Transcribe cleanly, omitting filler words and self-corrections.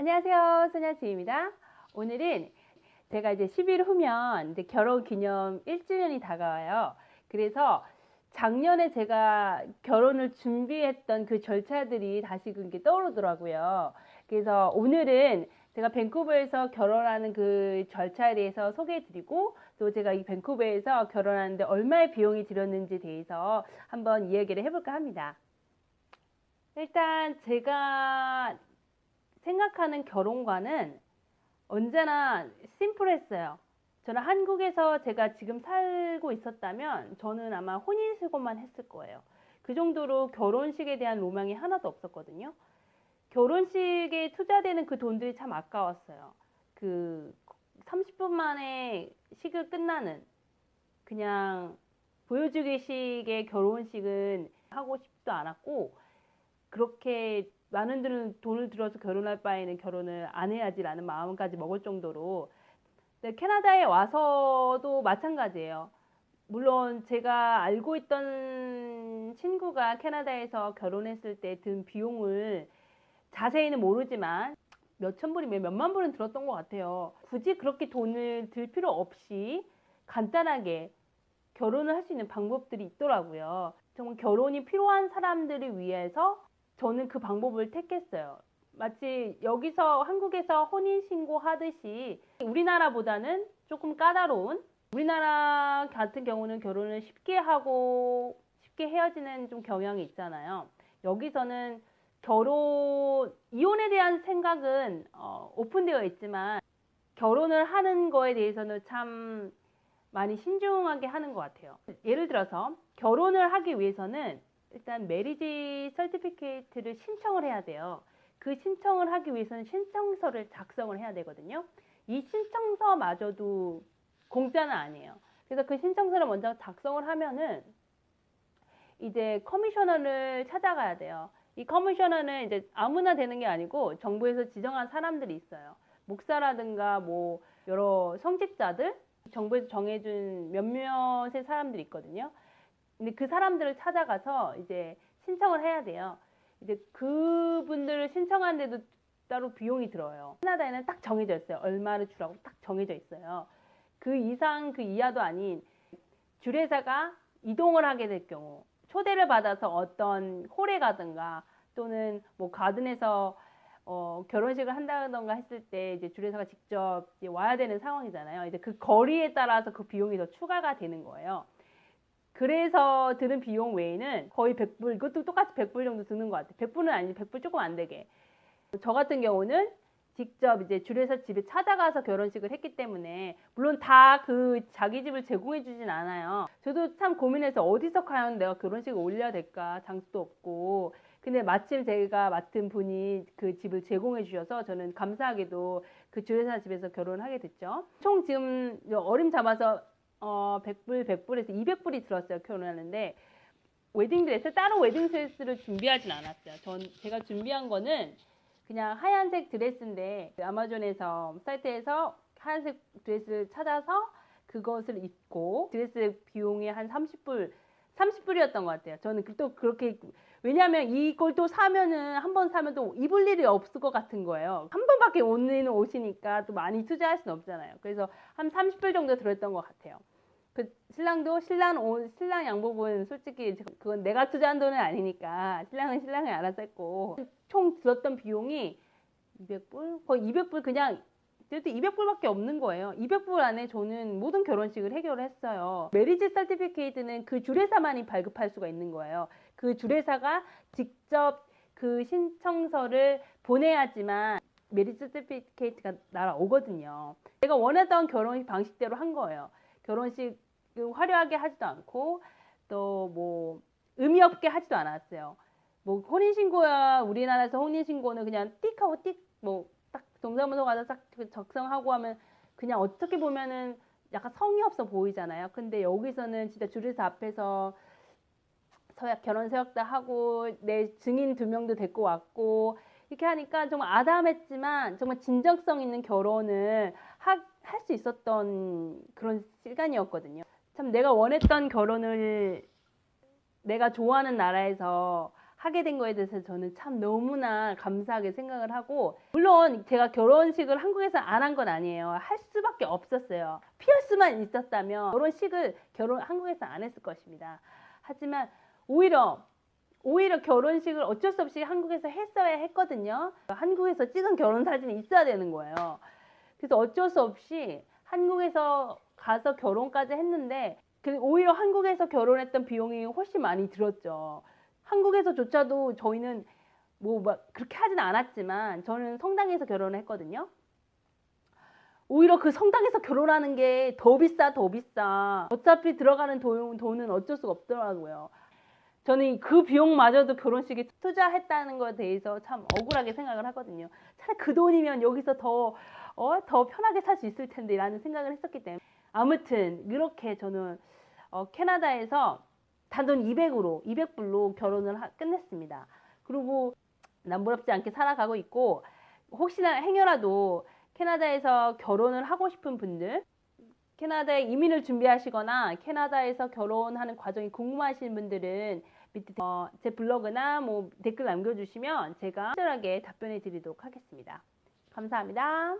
안녕하세요. 소녀지입니다. 오늘은 제가 이제 10일 후면 이제 결혼 기념 1주년이 다가와요. 그래서 작년에 제가 결혼을 준비했던 그 절차들이 다시 그게 떠오르더라고요. 그래서 오늘은 제가 밴쿠버에서 결혼하는 그 절차에 대해서 소개해드리고, 또 제가 이 밴쿠버에서 결혼하는데 얼마의 비용이 들었는지에 대해서 한번 이야기를 해볼까 합니다. 일단 제가 생각하는 결혼관은 언제나 심플했어요. 저는 한국에서 제가 지금 살고 있었다면 저는 아마 혼인신고만 했을 거예요. 그 정도로 결혼식에 대한 로망이 하나도 없었거든요. 결혼식에 투자되는 그 돈들이 참 아까웠어요. 그 30분 만에 식을 끝나는 그냥 보여주기식의 결혼식은 하고 싶지도 않았고, 그렇게 많은 돈을 들여서 결혼할 바에는 결혼을 안 해야지라는 마음까지 먹을 정도로. 캐나다에 와서도 마찬가지예요. 물론 제가 알고 있던 친구가 캐나다에서 결혼했을 때 든 비용을 자세히는 모르지만 몇천 불이 몇만 불은 들었던 것 같아요. 굳이 그렇게 돈을 들 필요 없이 간단하게 결혼을 할 수 있는 방법들이 있더라고요. 정말 결혼이 필요한 사람들을 위해서 저는 그 방법을 택했어요. 마치 여기서 한국에서 혼인신고 하듯이 우리나라보다는 조금 까다로운, 우리나라 같은 경우는 결혼을 쉽게 하고 쉽게 헤어지는 좀 경향이 있잖아요. 여기서는 이혼에 대한 생각은 오픈되어 있지만 결혼을 하는 거에 대해서는 참 많이 신중하게 하는 것 같아요. 예를 들어서 결혼을 하기 위해서는 일단 메리지 서티피케이트를 신청을 해야 돼요. 그 신청을 하기 위해서는 신청서를 작성을 해야 되거든요. 이 신청서마저도 공짜는 아니에요. 그래서 그 신청서를 먼저 작성을 하면은 이제 커미셔너를 찾아가야 돼요. 이 커미셔너는 이제 아무나 되는 게 아니고 정부에서 지정한 사람들이 있어요. 목사라든가 뭐 여러 성직자들, 정부에서 정해준 몇몇의 사람들이 있거든요. 근데 그 사람들을 찾아가서 이제 신청을 해야 돼요. 이제 그분들을 신청하는데도 따로 비용이 들어요. 캐나다에는 딱 정해져 있어요. 얼마를 주라고 딱 정해져 있어요. 그 이상 그 이하도 아닌, 주례사가 이동을 하게 될 경우, 초대를 받아서 어떤 홀에 가든가 또는 뭐 가든에서 결혼식을 한다던가 했을 때 이제 주례사가 직접 이제 와야 되는 상황이잖아요. 이제 그 거리에 따라서 그 비용이 더 추가가 되는 거예요. 그래서 드는 비용 외에는 거의 100불, 이것도 똑같이 100불 정도 드는 것 같아요. 100불은 아니지, 100불 조금 안 되게. 저 같은 경우는 직접 이제 주례사 집에 찾아가서 결혼식을 했기 때문에, 물론 다 그 자기 집을 제공해 주진 않아요. 저도 참 고민해서 어디서 과연 내가 결혼식을 올려야 될까, 장소도 없고. 근데 마침 제가 맡은 분이 그 집을 제공해 주셔서 저는 감사하게도 그 주례사 집에서 결혼을 하게 됐죠. 총 지금 어림 잡아서 100불, 100불에서 200불이 들었어요. 결혼하는데 웨딩드레스, 따로 웨딩드레스를 준비하진 않았어요. 제가 준비한 거는 그냥 하얀색 드레스인데 아마존에서 사이트에서 하얀색 드레스를 찾아서 그것을 입고, 드레스 비용이 한 30불이었던 것 같아요. 저는 또 그렇게, 왜냐하면 이걸 또 사면은 한 번 사면 또 입을 일이 없을 것 같은 거예요. 한 번밖에 옷는 옷이니까 또 많이 투자할 수는 없잖아요. 그래서 한 30불 정도 들었던 것 같아요. 그 신랑도 신랑 양복은 솔직히 그건 내가 투자한 돈은 아니니까 신랑은 신랑이 알아서 했고, 총 들었던 비용이 200불? 거의 200불, 그냥 그래도 200불밖에 없는 거예요. 200불 안에 저는 모든 결혼식을 해결을 했어요. 메리지 서티피케이트는 그 주례사만이 발급할 수가 있는 거예요. 그 주례사가 직접 그 신청서를 보내야지만 메리지 서티피케이트가 날아오거든요. 제가 원하던 결혼식 방식대로 한 거예요. 결혼식 화려하게 하지도 않고 또 뭐 의미 없게 하지도 않았어요. 뭐 혼인신고야, 우리나라에서 혼인신고는 그냥 띡 하고 띡, 뭐 딱 동사무소 가서 딱 작성하고 하면 그냥 어떻게 보면은 약간 성의 없어 보이잖아요. 근데 여기서는 진짜 주례사 앞에서 결혼 서약도 하고 내 증인 2명도 데리고 왔고 이렇게 하니까 정말 아담했지만 정말 진정성 있는 결혼을 할 수 있었던 그런 시간이었거든요. 참 내가 원했던 결혼을 내가 좋아하는 나라에서 하게 된 거에 대해서 저는 참 너무나 감사하게 생각을 하고, 물론 제가 결혼식을 한국에서 안 한 건 아니에요. 할 수밖에 없었어요. 피할 수만 있었다면 결혼식을 한국에서 안 했을 것입니다. 하지만 오히려 결혼식을 어쩔 수 없이 한국에서 했어야 했거든요. 한국에서 찍은 결혼 사진이 있어야 되는 거예요. 그래서 어쩔 수 없이 한국에서 가서 결혼까지 했는데, 오히려 한국에서 결혼했던 비용이 훨씬 많이 들었죠. 한국에서조차도 저희는 뭐 막 그렇게 하진 않았지만 저는 성당에서 결혼을 했거든요. 오히려 그 성당에서 결혼하는 게 더 비싸. 어차피 들어가는 돈은 어쩔 수가 없더라고요. 저는 그 비용마저도 결혼식에 투자했다는 것에 대해서 참 억울하게 생각을 하거든요. 차라리 그 돈이면 여기서 더 편하게 살 수 있을 텐데 라는 생각을 했었기 때문에. 아무튼 이렇게 저는 캐나다에서 단돈 200불로 결혼을 끝냈습니다. 그리고 남부럽지 않게 살아가고 있고, 혹시나 행여라도 캐나다에서 결혼을 하고 싶은 분들, 캐나다에 이민을 준비하시거나 캐나다에서 결혼하는 과정이 궁금하신 분들은 밑에 제 블로그나 뭐 댓글 남겨주시면 제가 친절하게 답변해 드리도록 하겠습니다. 감사합니다.